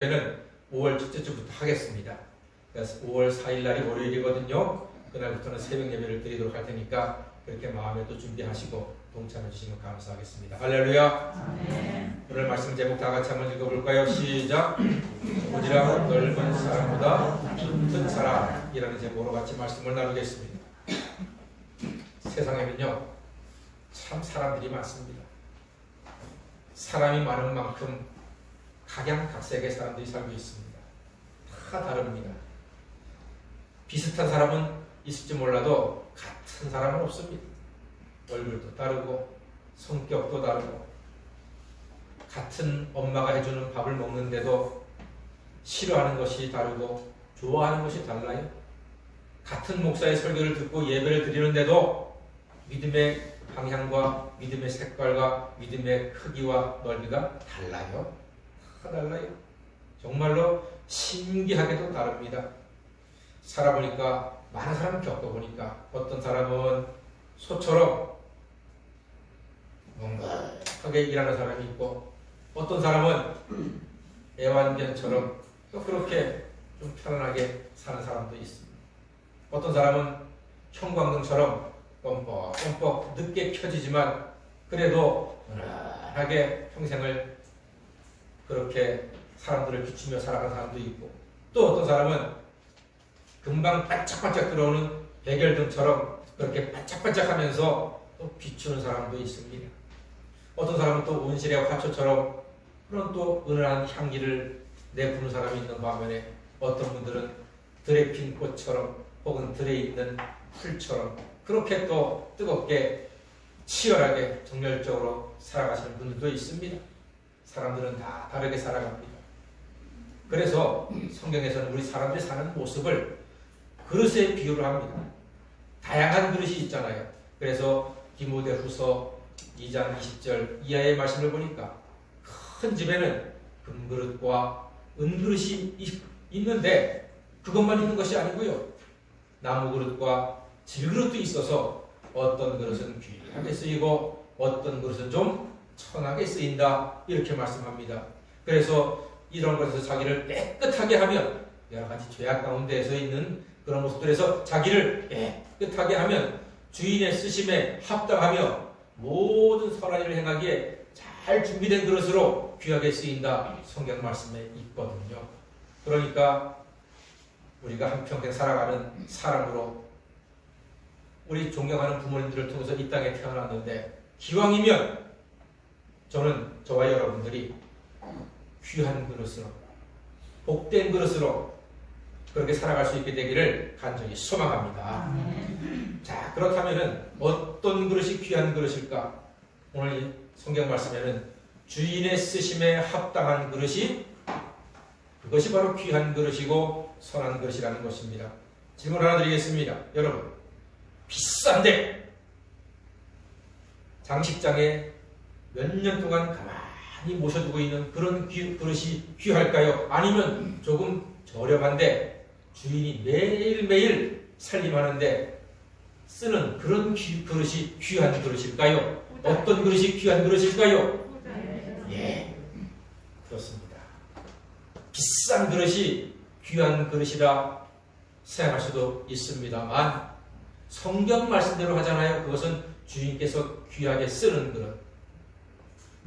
는 5월 첫째 주부터 하겠습니다. 그래서 5월 4일 날이 월요일이거든요. 그날부터는 새벽 예배를 드리도록 할 테니까 그렇게 마음에 또 준비하시고 동참해 주시면 감사하겠습니다. 할렐루야. 아멘. 오늘 말씀 제목 다 같이 한번 읽어볼까요? 시작. 오지랖 넓은 사람보다 깊은 사람이라는 제목으로 같이 말씀을 나누겠습니다. 세상에는요 참 사람들이 많습니다. 사람이 많은 만큼 각양각색의 사람들이 살고 있습니다. 다 다릅니다. 비슷한 사람은 있을지 몰라도 같은 사람은 없습니다. 얼굴도 다르고 성격도 다르고 같은 엄마가 해주는 밥을 먹는데도 싫어하는 것이 다르고 좋아하는 것이 달라요. 같은 목사의 설교를 듣고 예배를 드리는데도 믿음의 방향과 믿음의 색깔과 믿음의 크기와 넓이가 달라요. 다 달라요. 정말로 신기하게도 다릅니다. 살아보니까 많은 사람을 겪어보니까 어떤 사람은 소처럼 멍하게 일하는 사람이 있고 어떤 사람은 애완견처럼 또 그렇게 좀 편안하게 사는 사람도 있습니다. 어떤 사람은 형광등처럼 껌뻑껌뻑 늦게 켜지지만 그래도 편안하게 평생을 그렇게 사람들을 비추며 살아가는 사람도 있고 또 어떤 사람은 금방 반짝반짝 들어오는 백열등처럼 그렇게 반짝반짝하면서 또 비추는 사람도 있습니다. 어떤 사람은 또 온실의 화초처럼 그런 또 은은한 향기를 내뿜는 사람이 있는 반면에 어떤 분들은 들에 핀 꽃처럼 혹은 들에 있는 풀처럼 그렇게 또 뜨겁게 치열하게 정열적으로 살아가시는 분들도 있습니다. 사람들은 다 다르게 살아갑니다. 그래서 성경에서는 우리 사람들이 사는 모습을 그릇에 비유를 합니다. 다양한 그릇이 있잖아요. 그래서 디모데후서 2장 20절 이하의 말씀을 보니까 큰 집에는 금그릇과 은그릇이 있는데 그것만 있는 것이 아니고요. 나무그릇과 질그릇도 있어서 어떤 그릇은 귀하게 쓰이고 어떤 그릇은 좀 천하게 쓰인다 이렇게 말씀합니다. 그래서 이런 것에서 자기를 깨끗하게 하면 여러 가지 죄악 가운데에서 있는 그런 모습들에서 자기를 깨끗하게 하면 주인의 쓰심에 합당하며 모든 선한 일을 행하기에 잘 준비된 그릇으로 귀하게 쓰인다 성경 말씀에 있거든요. 그러니까 우리가 한평생 살아가는 사람으로 우리 존경하는 부모님들을 통해서 이 땅에 태어났는데 기왕이면 저는 저와 여러분들이 귀한 그릇으로 복된 그릇으로 그렇게 살아갈 수 있게 되기를 간절히 소망합니다. 자, 그렇다면 어떤 그릇이 귀한 그릇일까? 오늘 이 성경 말씀에는 주인의 쓰심에 합당한 그릇이 그것이 바로 귀한 그릇이고 선한 그릇이라는 것입니다. 질문 하나 드리겠습니다. 여러분 비싼데 장식장에 몇 년 동안 가만히 모셔두고 있는 그런 그릇이 귀할까요? 아니면 조금 저렴한데 주인이 매일매일 살림하는데 쓰는 그런 그릇이 귀한 그릇일까요? 어떤 그릇이 귀한 그릇일까요? 예, 그렇습니다. 비싼 그릇이 귀한 그릇이라 생각할 수도 있습니다만 성경 말씀대로 하잖아요. 그것은 주인께서 귀하게 쓰는 그릇,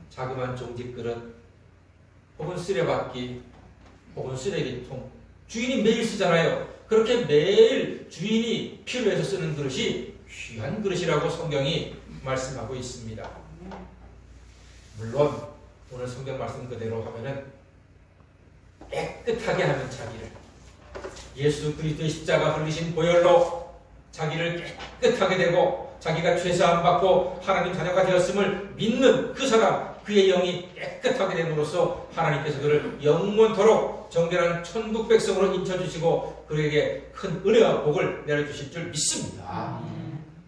자그마한 종직 그릇, 혹은 쓰레받기, 혹은 쓰레기통, 주인이 매일 쓰잖아요. 그렇게 매일 주인이 필요해서 쓰는 그릇이 귀한 그릇이라고 성경이 말씀하고 있습니다. 물론 오늘 성경 말씀 그대로 하면은 깨끗하게 하는 자기를 예수 그리스도의 십자가 흘리신 보혈로 자기를 깨끗하게 되고 자기가 죄사함 받고 하나님 자녀가 되었음을 믿는 그 사람, 그의 영이 깨끗하게 됨으로써 하나님께서 그를 영원토록 정결한 천국 백성으로 인쳐주시고 그에게 큰 은혜와 복을 내려주실 줄 믿습니다.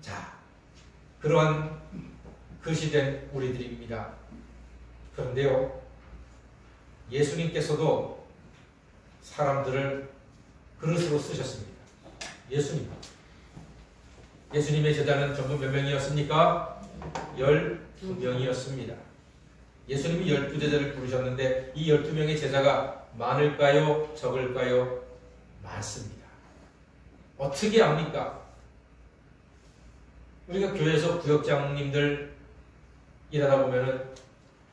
자, 그러한 그릇이 된 우리들입니다. 그런데요, 예수님께서도 사람들을 그릇으로 쓰셨습니다. 예수님의 제자는 전부 몇 명이었습니까? 12명이었습니다. 예수님이 12제자를 부르셨는데 이 12명의 제자가 많을까요? 적을까요? 많습니다. 어떻게 합니까? 우리가 교회에서 구역장님들 일하다 보면은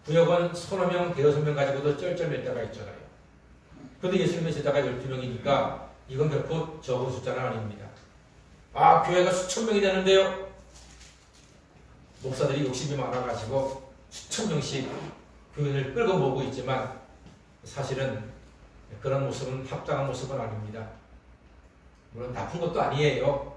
구역원 서너 명, 대여섯 명 가지고도 쩔쩔맬 때가 있잖아요. 그런데 예수님의 제자가 12명이니까 이건 결코 적은 숫자는 아닙니다. 아, 교회가 수천 명이 되는데요. 목사들이 욕심이 많아가지고 수천 명씩 교인을 끌고 모으고 있지만 사실은 그런 모습은 합당한 모습은 아닙니다. 물론 나쁜 것도 아니에요.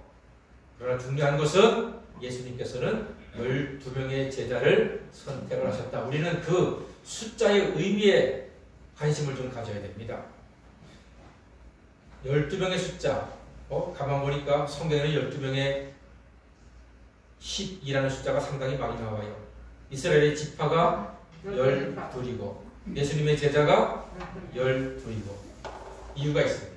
그러나 중요한 것은 예수님께서는 12명의 제자를 선택을 하셨다. 우리는 그 숫자의 의미에 관심을 좀 가져야 됩니다. 12명의 숫자, 가만 보니까 성경에는 12명의 12라는 숫자가 상당히 많이 나와요. 이스라엘의 지파가 12이고 예수님의 제자가 12이고 이유가 있습니다.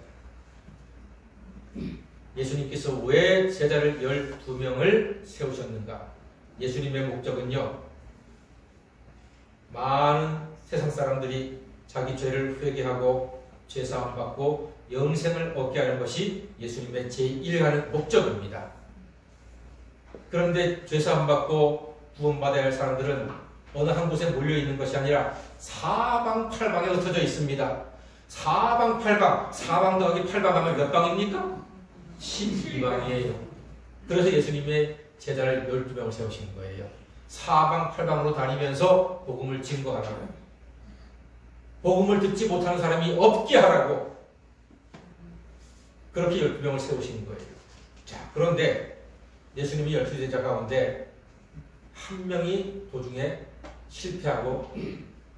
예수님께서 왜 제자를 12명을 세우셨는가? 예수님의 목적은요, 많은 세상 사람들이 자기 죄를 회개하고 죄사함 받고 영생을 얻게 하는 것이 예수님의 제1하는 목적입니다. 그런데 죄사함 받고 구원받아야 할 사람들은 어느 한 곳에 몰려있는 것이 아니라 사방팔방에 흩어져 있습니다. 사방팔방, 사방 더하기 8방 하면 몇 방입니까? 12방이에요. 그래서 예수님의 제자를 12명을 세우신 거예요. 사방팔방으로 다니면서 복음을 증거하라고, 복음을 듣지 못하는 사람이 없게 하라고, 그렇게 12명을 세우신 거예요. 자, 그런데 예수님이 12제자 가운데 한 명이 도중에 실패하고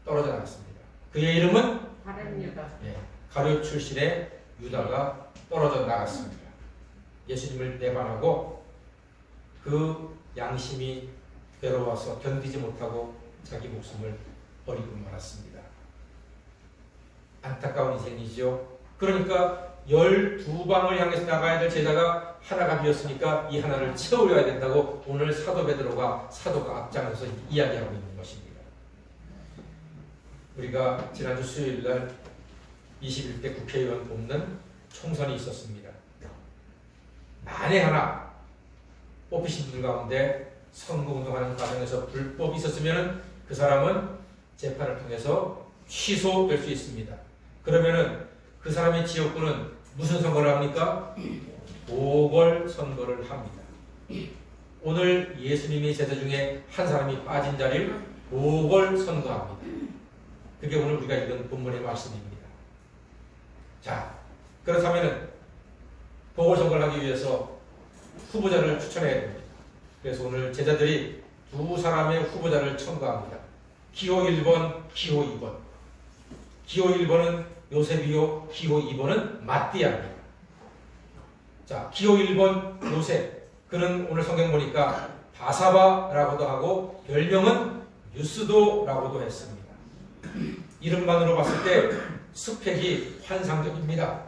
떨어져 나갔습니다. 그의 이름은 가룟 출신의 유다가 떨어져 나갔습니다. 예수님을 배반하고 그 양심이 괴로워서 견디지 못하고 자기 목숨을 버리고 말았습니다. 안타까운 인생이죠. 그러니까 12방을 향해서 나가야 될 제자가 하나가 비었으니까 이 하나를 채우려야 된다고 오늘 사도 베드로가 사도가 앞장서서 이야기하고 있는 것입니다. 우리가 지난주 수요일날 21대 국회의원 뽑는 총선이 있었습니다. 만에 하나 뽑히신 분 가운데 선거운동하는 과정에서 불법이 있었으면 그 사람은 재판을 통해서 취소될 수 있습니다. 그러면은 그 사람의 지역구는 무슨 선거를 합니까? 보궐선거를 합니다. 오늘 예수님의 제자 중에 한 사람이 빠진 자리를 보궐선거합니다. 그게 오늘 우리가 읽은 본문의 말씀입니다. 자, 그렇다면 보궐선거를 하기 위해서 후보자를 추천해야 됩니다. 그래서 오늘 제자들이 두 사람의 후보자를 첨가합니다. 기호 1번, 기호 2번. 기호 1번은 요셉이요, 기호 2번은 마띠아입니다. 자, 기호 1번 요셉. 그는 오늘 성경 보니까 바사바라고도 하고 별명은 유스도라고도 했습니다. 이름만으로 봤을 때 스펙이 환상적입니다.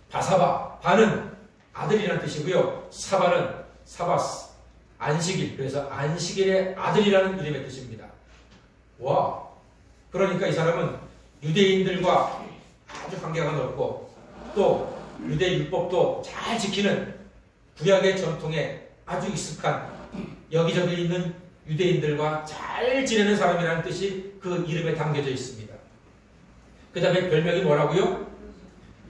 바사바, 바는 아들이라는 뜻이고요. 사바는 사바스, 안식일, 그래서 안식일의 아들이라는 이름의 뜻입니다. 와, 그러니까 이 사람은 유대인들과 아주 관계가 넓고 또 유대 율법도 잘 지키는 구약의 전통에 아주 익숙한 여기저기 있는 유대인들과 잘 지내는 사람이라는 뜻이 그 이름에 담겨져 있습니다. 그 다음에 별명이 뭐라고요?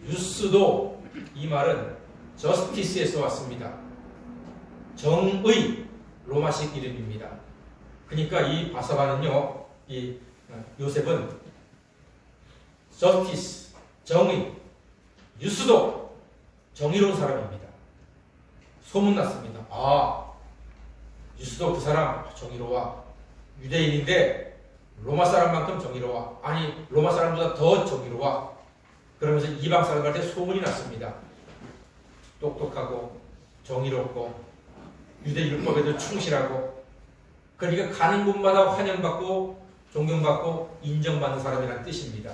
유스도. 이 말은 저스티스에서 왔습니다. 정의, 로마식 이름입니다. 그러니까 이 바사바는요, 이 요셉은 저스티스, 정의, 유스도, 정의로운 사람입니다. 소문났습니다. 아, 유스도 그 사람 정의로워. 유대인인데 로마 사람만큼 정의로워. 아니, 로마 사람보다 더 정의로워. 그러면서 이방 사람한테 소문이 났습니다. 똑똑하고 정의롭고 유대 율법에도 충실하고, 그러니까 가는 곳마다 환영받고 존경받고 인정받는 사람이라는 뜻입니다.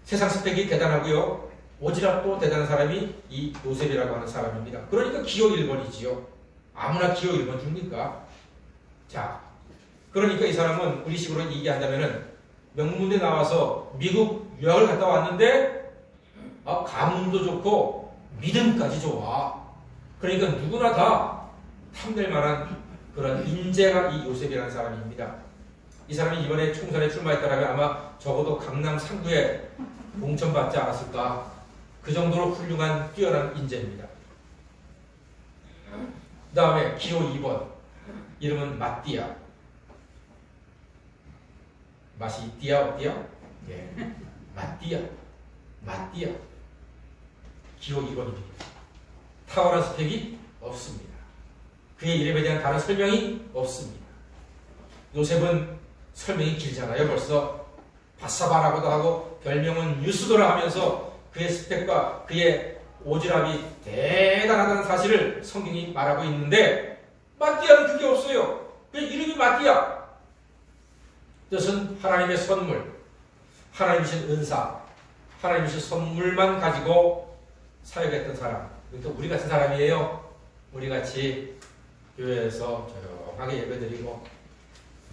세상 스펙이 대단하고요, 오지랖도 대단한 사람이 이 요셉이라고 하는 사람입니다. 그러니까 기호 1번이지요. 아무나 기호 1번 줍니까? 자, 그러니까 이 사람은 우리식으로 얘기한다면은 명문대 나와서 미국 유학을 갔다 왔는데 가문도 좋고 믿음까지 좋아. 그러니까 누구나 다 탐낼 만한 그런 인재가 이 요셉이라는 사람입니다. 이 사람이 이번에 총선에 출마했다라면 아마 적어도 강남 3구에 공천받지 않았을까. 그 정도로 훌륭한 뛰어난 인재입니다. 그 다음에 기호 2번 이름은 마띠아. 맛이 있디야 없디야? 예. 마띠아. 기호 2번입니다. 탁월한 스펙이 없습니다. 그의 이름에 대한 다른 설명이 없습니다. 요셉은 설명이 길잖아요. 벌써 바사바라고도 하고 별명은 유스도라 하면서 그의 스펙과 그의 오지랖이 대단하다는 사실을 성경이 말하고 있는데 마띠아는 그게 없어요. 그의 이름이 마띠아. 뜻은 하나님의 선물, 하나님이신 은사, 하나님이신 선물만 가지고 사역했던 사람. 그러니까 우리 같은 사람이에요. 우리 같이 교회에서 조용하게 예배드리고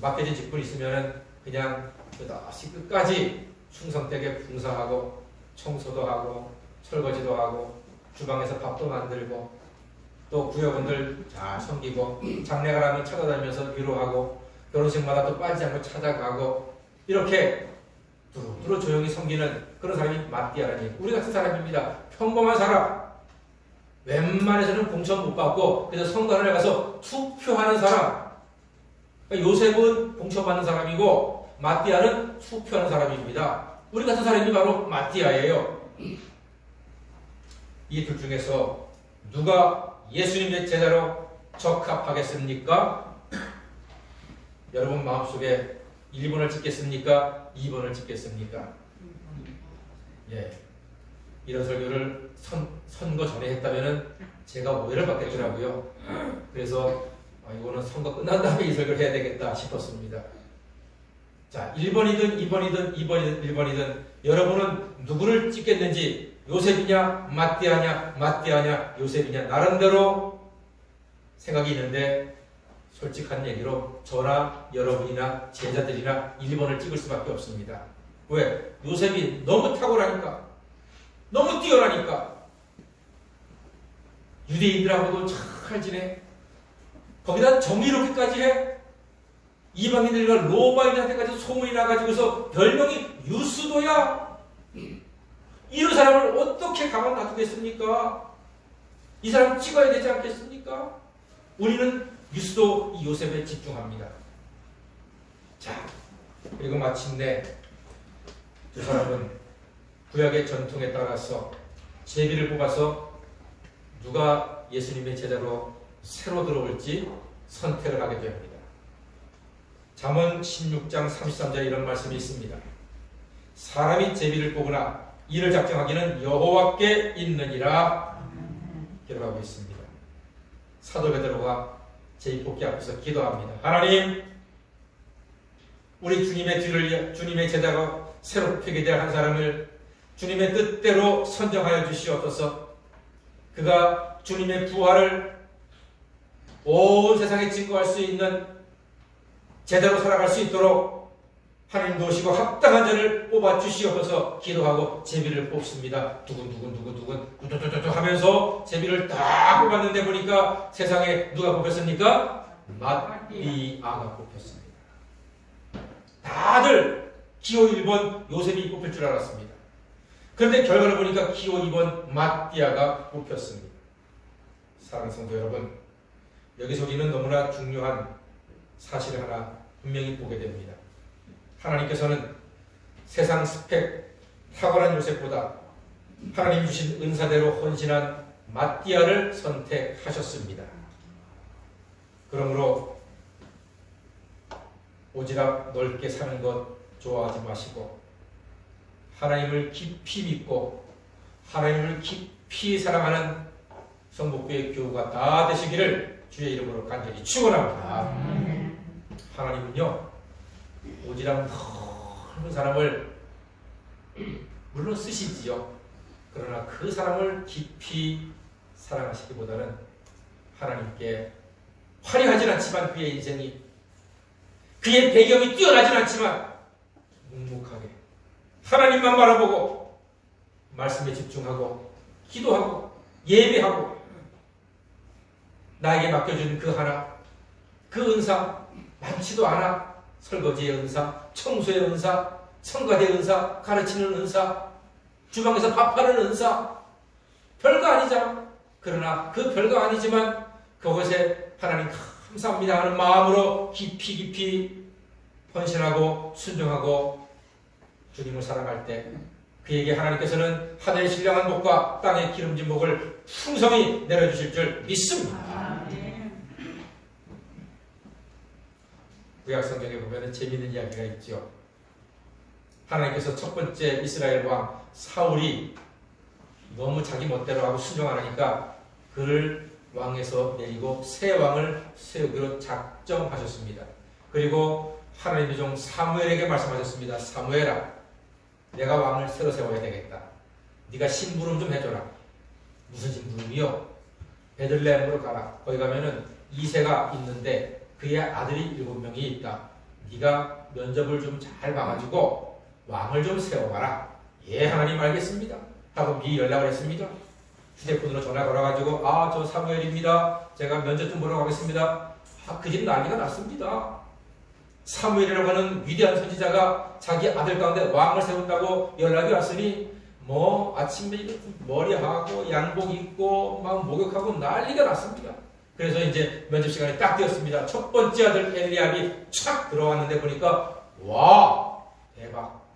맡겨진 직분이 있으면 그냥 끝까지 충성되게 봉사하고 청소도 하고 설거지도 하고 주방에서 밥도 만들고 또 구역원들 잘 섬기고 장례가 나면 찾아다니면서 위로하고 결혼식마다 또 빠지지 않고 찾아가고 이렇게 두루두루 조용히 섬기는 그런 사람이 마띠아라는 얘기. 우리 같은 사람입니다. 평범한 사람. 웬만해서는 공천 못 받고 그래서 선거를 가서 투표하는 사람. 그러니까 요셉은 공천받는 사람이고 마띠아는 투표하는 사람입니다. 우리 같은 사람이 바로 마띠아예요. 이 둘 중에서 누가 예수님의 제자로 적합하겠습니까? 여러분 마음속에 1번을 찍겠습니까? 2번을 찍겠습니까? 예. 이런 설교를 선거 전에 했다면 제가 오해를 받겠더라고요. 그래서 이거는 선거 끝난 다음에 이 설교를 해야 되겠다 싶었습니다. 자, 1번이든 2번이든 2번이든 1번이든 여러분은 누구를 찍겠는지 요셉이냐 마띠아냐 요셉이냐 나름대로 생각이 있는데 솔직한 얘기로 저나 여러분이나 제자들이나 1번을 찍을 수밖에 없습니다. 왜? 요셉이 너무 탁월하니까 너무 뛰어나니까 유대인들하고도 잘 지내. 거기다 정의롭게까지 해. 이방인들과 로마인한테까지 소문이 나가지고서 별명이 유스도야. 이런 사람을 어떻게 가만 놔두겠습니까? 이 사람 찍어야 되지 않겠습니까? 우리는 유스도 이 요셉에 집중합니다. 자, 그리고 마침내 두 사람은 구약의 전통에 따라서 제비를 뽑아서 누가 예수님의 제자로 새로 들어올지 선택을 하게 됩니다. 잠언 16장 33절에 이런 말씀이 있습니다. 사람이 제비를 뽑으나 이를 작정하기는 여호와께 있느니라 기록하고 있습니다. 사도 베드로가 제비 뽑기 앞에서 기도합니다. 하나님, 우리 주님의 뒤를 주님의 제자가 새로 펴게 될 한 사람을 주님의 뜻대로 선정하여 주시옵소서. 그가 주님의 부활을 온 세상에 증거할 수 있는 제대로 살아갈 수 있도록 하나님 도우시고 합당한 자를 뽑아 주시옵소서 기도하고 제비를 뽑습니다. 두근두근 두두두두 하면서 제비를 딱 뽑았는데 보니까 세상에 누가 뽑혔습니까? 마띠아가 뽑혔습니다. 다들 기호 1번 요셉이 뽑힐 줄 알았습니다. 그런데 결과를 보니까 기호 2번 마띠아가 뽑혔습니다. 사랑하는 성도 여러분, 여기서 우리는 너무나 중요한 사실을 하나 분명히 보게 됩니다. 하나님께서는 세상 스펙 탁월한 요셉보다 하나님 주신 은사대로 헌신한 마띠아를 선택하셨습니다. 그러므로 오지랖 넓게 사는 것 좋아하지 마시고 하나님을 깊이 믿고 하나님을 깊이 사랑하는 성복교의 교우가 다 되시기를 주의 이름으로 간절히 축원합니다. 하나님은요, 오지랖 넓은 사람을 물론 쓰시지요. 그러나 그 사람을 깊이 사랑하시기보다는 하나님께 화려하진 않지만 그의 인생이 그의 배경이 뛰어나진 않지만 묵묵하게 하나님만 바라보고 말씀에 집중하고 기도하고 예배하고 나에게 맡겨준 그 하나, 그 은사 많지도 않아. 설거지의 은사, 청소의 은사, 성가대 은사, 가르치는 은사, 주방에서 밥하는 은사, 별거 아니잖아. 그러나 그 별거 아니지만 그것에 하나님 감사합니다 하는 마음으로 깊이 헌신하고 순종하고 주님을 사랑할 때 그에게 하나님께서는 하늘의 신령한 복과 땅의 기름진 복을 풍성히 내려주실 줄 믿습니다. 구약성경에 보면 재미있는 이야기가 있죠. 하나님께서 첫 번째 이스라엘 왕 사울이 너무 자기 멋대로 하고 순종 안 하니까 그를 왕에서 내리고 새 왕을 세우기로 작정하셨습니다. 그리고 하나님의 종 사무엘에게 말씀하셨습니다. 사무엘아, 내가 왕을 새로 세워야 되겠다. 네가 심부름 좀 해줘라. 무슨 심부름이요? 베들레헴으로 가라. 거기 가면은 이새가 있는데 그의 아들이 7명이 있다. 네가 면접을 좀 잘 봐가지고 왕을 좀 세워가라. 예, 하나님 알겠습니다 하고 미리 연락을 했습니다. 휴대폰으로 전화 걸어가지고 저 사무엘입니다. 제가 면접 좀 보러 가겠습니다. 그 집 난리가 났습니다. 사무엘이라고 하는 위대한 선지자가 자기 아들 가운데 왕을 세운다고 연락이 왔으니 아침에 머리하고 양복 입고 막 목욕하고 난리가 났습니다. 그래서 이제 면접 시간이 딱 되었습니다. 첫 번째 아들 엘리압이 착 들어왔는데 보니까 와, 대박.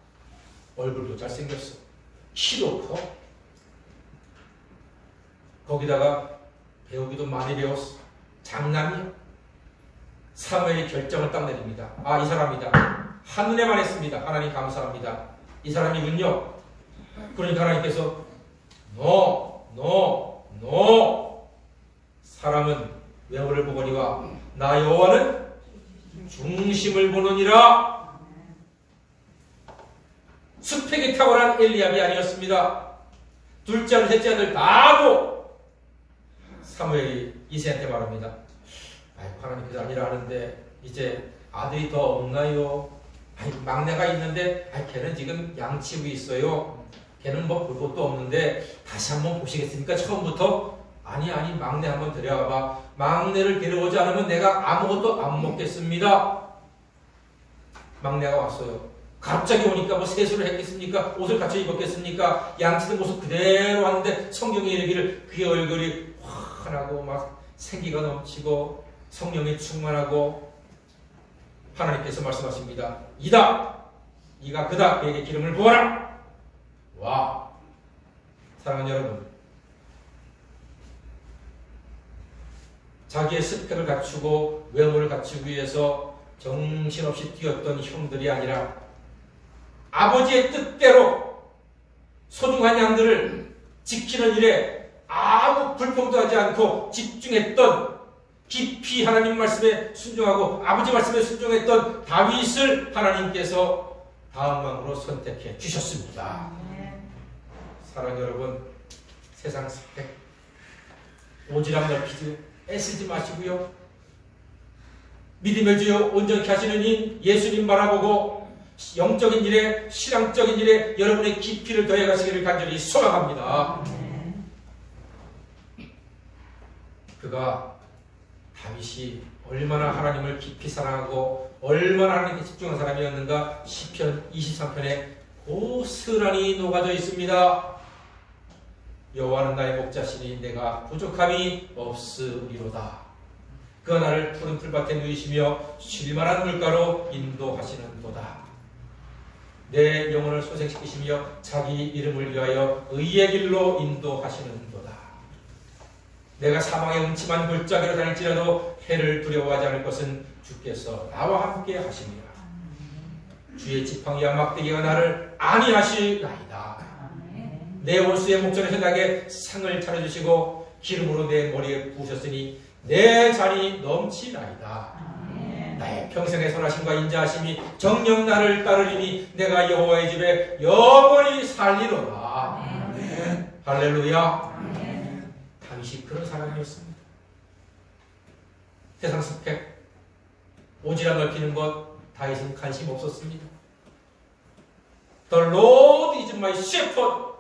얼굴도 잘생겼어. 키도 커. 거기다가 배우기도 많이 배웠어. 장남이야. 사무엘이 결정을 딱 내립니다. 이 사람이다. 한눈에만 했습니다. 하나님 감사합니다. 이 사람이군요. 그러니까 하나님께서 No. 사람은 외모를 보거니와 나 여호와는 중심을 보느니라. 스펙이 탁월한 엘리압이 아니었습니다. 둘째 아들, 셋째 아들 다 하고 사무엘이 이새한테 말합니다. 하나님께서 아니라 하는데 이제 아들이 더 없나요? 막내가 있는데 걔는 지금 양치고 있어요. 걔는 볼 것도 없는데 다시 한번 보시겠습니까? 처음부터? 아니 막내 한번 데려와봐. 막내를 데려오지 않으면 내가 아무것도 안 먹겠습니다. 막내가 왔어요. 갑자기 오니까 세수를 했겠습니까? 옷을 갖춰 입었겠습니까? 양치는 모습 그대로 하는데 성경이 이르기를 그의 얼굴이 환하고 막 생기가 넘치고 성령이 충만하고 하나님께서 말씀하십니다. 이다! 이가 그다! 그에게 기름을 부어라! 와! 사랑하는 여러분, 자기의 스펙을 갖추고 외모를 갖추기 위해서 정신없이 뛰었던 형들이 아니라 아버지의 뜻대로 소중한 양들을 지키는 일에 아무 불평도 하지 않고 집중했던, 깊이 하나님 말씀에 순종하고 아버지 말씀에 순종했던 다윗을 하나님께서 다음 왕으로 선택해 주셨습니다. 사랑하는 여러분, 세상 스펙 오지랖 넓히지 애쓰지 마시고요. 믿음의 주여 온전히 하시는 인 예수님 바라보고 영적인 일에, 신앙적인 일에 여러분의 깊이를 더해 가시기를 간절히 소망합니다. 그가 다윗이 얼마나 하나님을 깊이 사랑하고 얼마나 하나님께 집중한 사람이었는가 시편 23편에 고스란히 녹아져 있습니다. 여호와는 나의 목자시니 내가 부족함이 없으리로다. 그가 나를 푸른 풀밭에 누이시며 쉴만한 물가로 인도하시는도다. 내 영혼을 소생시키시며 자기 이름을 위하여 의의 길로 인도하시는도다. 내가 사망의 음침한 골짜기로 다닐지라도 해를 두려워하지 않을 것은 주께서 나와 함께 하시니라. 주의 지팡이와 막대기가 나를 안위하시나이다. 내 원수의 목전에서 나게 상을 차려주시고 기름으로 내 머리에 부으셨으니 내 잔이 넘치나이다. 나의 평생의 선하심과 인자하심이 정녕 나를 따르리니 내가 여호와의 집에 영원히 살리로다. 할렐루야. 다윗이 그런 사람이었습니다. 세상 스펙 오지랖 넓히는 것 다윗은 관심 없었습니다. The Lord is my shepherd.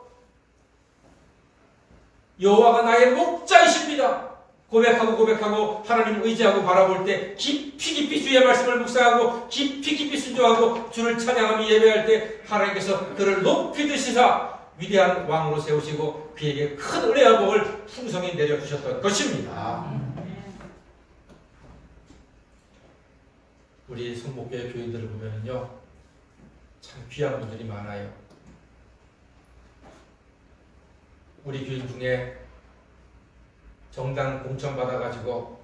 여호와가 나의 목자이십니다. 고백하고 하나님 의지하고 바라볼 때 깊이 주의 말씀을 묵상하고 깊이 순종하고 주를 찬양하며 예배할 때 하나님께서 그를 높이 드시사 위대한 왕으로 세우시고 그에게 큰 은혜와 복을 풍성히 내려주셨던 것입니다. 우리 성목교회 교인들을 보면요, 참 귀한 분들이 많아요. 우리 교인 중에 정당 공천 받아가지고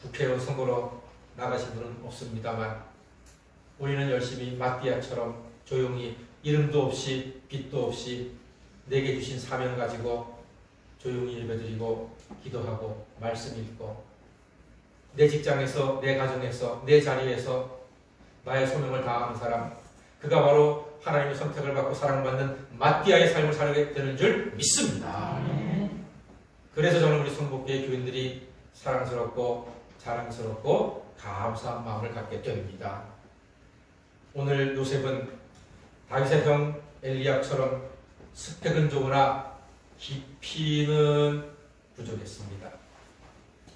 국회의원 선거로 나가신 분은 없습니다만 우리는 열심히 마띠아처럼 조용히 이름도 없이 빛도 없이 내게 주신 사명 가지고 조용히 예배드리고 기도하고 말씀 읽고 내 직장에서 내 가정에서 내 자리에서 나의 소명을 다하는 사람, 그가 바로 하나님의 선택을 받고 사랑받는 마띠아의 삶을 살게 되는 줄 믿습니다. 그래서 저는 우리 성복교회 교인들이 사랑스럽고 자랑스럽고 감사한 마음을 갖게 됩니다. 오늘 요셉은 다윗의 형 엘리압처럼 스펙은 좋으나 깊이는 부족했습니다.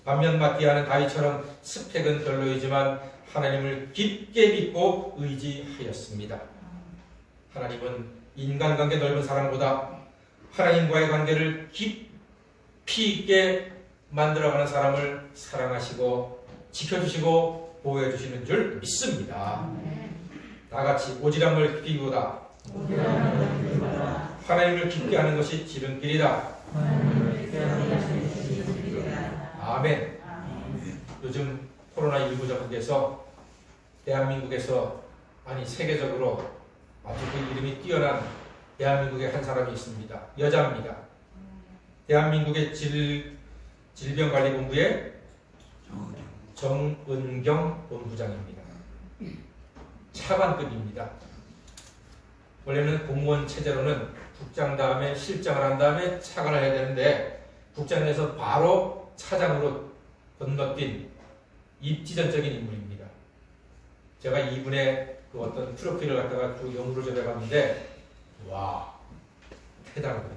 반면 마띠아는 다윗처럼 스펙은 별로이지만 하나님을 깊게 믿고 의지하였습니다. 하나님은 인간관계 넓은 사람보다 하나님과의 관계를 깊이 있게 만들어가는 사람을 사랑하시고 지켜주시고 보호해주시는 줄 믿습니다. 다같이 오지랖을 깊이 보다 하나님을 깊게 하는 것이 지름길이다. 아멘. 요즘 코로나19 전국에서 대한민국에서 아니 세계적으로 아주 그 이름이 뛰어난 대한민국의 한 사람이 있습니다. 여자입니다. 대한민국의 질병관리본부의 정은경 본부장입니다. 차관급입니다. 원래는 공무원 체제로는 국장 다음에 실장을 한 다음에 차관을 해야 되는데 국장에서 바로 차장으로 건너뛴 입지전적인 인물입니다. 제가 이분의 그 어떤 프로필을 갖다가 쭉 연구를 좀 해봤는데 와, 대단합니다.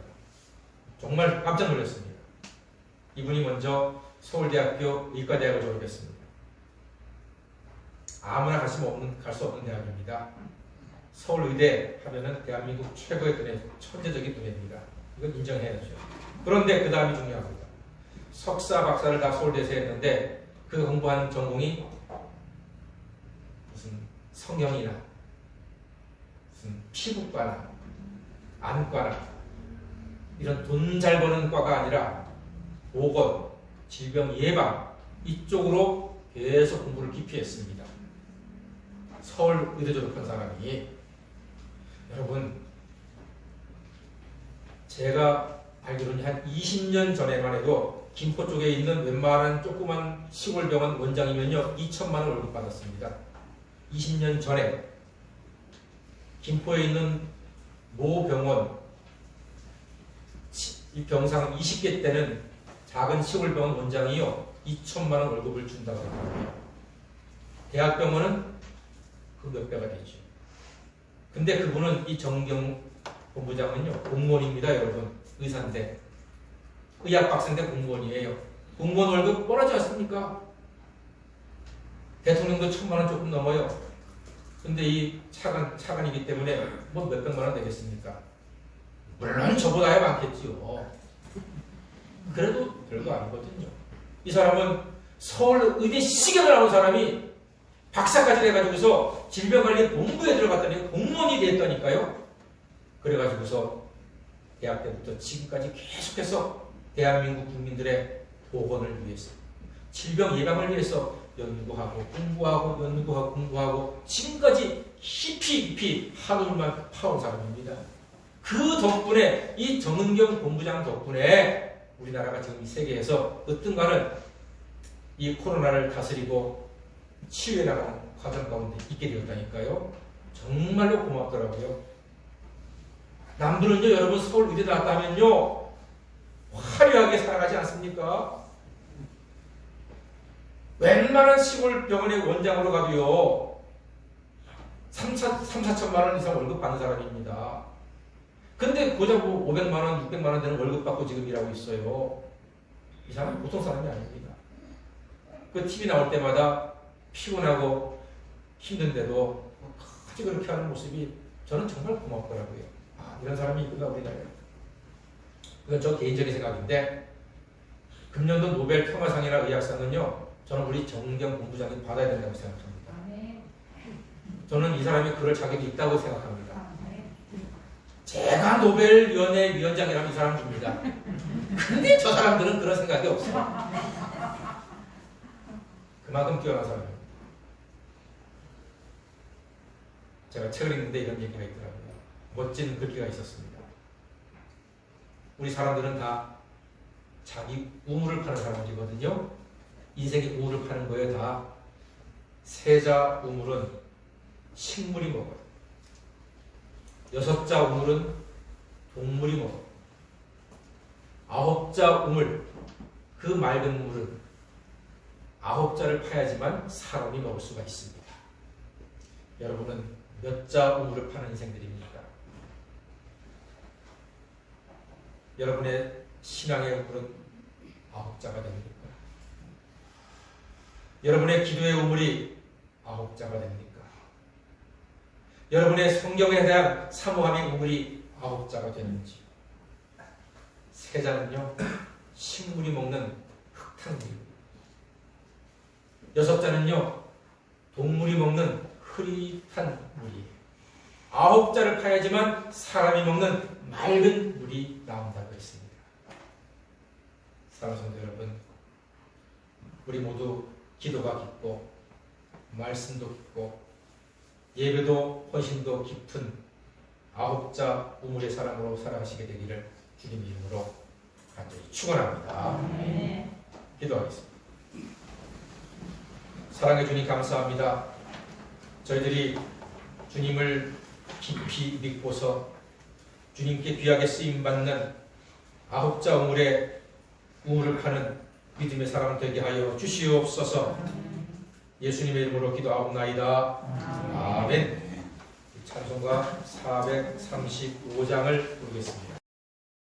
정말 깜짝 놀랐습니다. 이분이 먼저 서울대학교 의과대학을 졸업했습니다. 아무나 갈 수 없는 대학입니다. 서울의대 하면은 대한민국 최고의 두뇌, 천재적인 두뇌입니다. 이건 인정해야죠. 그런데 그 다음이 중요합니다. 석사, 박사를 다 서울대에서 했는데 그 공부한 전공이 무슨 성형이나 무슨 피부과나 안과나 이런 돈 잘 버는 과가 아니라 보건, 질병 예방 이쪽으로 계속 공부를 깊이 했습니다. 서울의대 졸업한 사람이. 여러분, 제가 알기로는 한 20년 전에만 해도 김포 쪽에 있는 웬만한 조그만 시골병원 원장이면요 2천만 원 월급 받았습니다. 20년 전에 김포에 있는 모 병원 이 병상 20개 때는 작은 시골병원 원장이요 2천만 원 월급을 준다고 합니다. 대학병원은 그 몇 배가 되죠. 근데 그분은 이 정경 본부장은요 공무원입니다. 여러분, 의사인데 의학박사인데 공무원이에요. 공무원 월급 뻔하지 않습니까? 대통령도 1,000만 원 조금 넘어요. 근데 이 차관이기 때문에 뭐 몇백만 원 되겠습니까? 물론 저보다야 많겠지요. 그래도 별거 아니거든요. 이 사람은 서울의대 시계를 나온 사람이 박사까지 해가지고서 질병관리본부에 들어갔다니 공무원이 됐다니까요. 그래가지고서 대학 때부터 지금까지 계속해서 대한민국 국민들의 보건을 위해서 질병 예방을 위해서 연구하고 공부하고 지금까지 깊이 한울만 파온 사람입니다. 그 덕분에 이 정은경 본부장 덕분에 우리나라가 지금 이 세계에서 어떤가는 이 코로나를 다스리고 치유해 나가는 과정 가운데 있게 되었다니까요. 정말로 고맙더라고요. 남들은요 여러분 서울의대 나왔다면요 화려하게 살아가지 않습니까? 웬만한 시골 병원의 원장으로 가도요 3, 4천만 원 이상 월급 받는 사람입니다. 근데 고작 500만 원, 600만 원 되는 월급 받고 지금 일하고 있어요. 이 사람은 보통 사람이 아닙니다. 그 TV 나올 때마다 피곤하고 힘든데도 끝까지 그렇게 하는 모습이 저는 정말 고맙더라고요. 아, 이런 사람이 있구나 우리나라에. 그건 저 개인적인 생각인데 금년도 노벨 평화상이나 의학상은요, 저는 우리 정경 본부장이 받아야 된다고 생각합니다. 저는 이 사람이 그럴 자격이 있다고 생각합니다. 제가 노벨위원회 위원장이라면 이 사람 줍니다. 근데 저 사람들은 그런 생각이 없어요. 그만큼 뛰어난 사람입니다. 제가 책을 읽는데 이런 얘기가 있더라고요. 멋진 글귀가 있었습니다. 우리 사람들은 다 자기 우물을 파는 사람들이거든요. 인생의 우물을 파는 거예요. 다. 세자 우물은 식물이 먹어요. 6자 우물은 동물이 먹어요. 9자 우물, 그 맑은 물은 9자를 파야지만 사람이 먹을 수가 있습니다. 여러분은 몇 자 우물을 파는 인생들입니까? 여러분의 신앙의 우물은 9자가 됩니까? 여러분의 기도의 우물이 9자가 됩니까? 여러분의 성경에 대한 사모함의 우물이 9자가 되는지. 세자는요, 식물이 먹는 흙탕물입니다. 6자는요, 동물이 먹는 흐릿한 물이에요. 9자를 파야지만 사람이 먹는 맑은 물이 나온다고 했습니다. 사랑하는 성도 여러분, 우리 모두 기도가 깊고 말씀도 깊고 예배도 헌신도 깊은 9자 우물의 사람으로 살아가시게 되기를 주님 이름으로 간절히 축원합니다. 기도하겠습니다. 사랑해 주님 감사합니다. 저희들이 주님을 깊이 믿고서 주님께 귀하게 쓰임받는 9자 우물을 파는 믿음의 사람 되게 하여 주시옵소서. 예수님의 이름으로 기도하옵나이다. 아멘. 찬송가 435장을 부르겠습니다.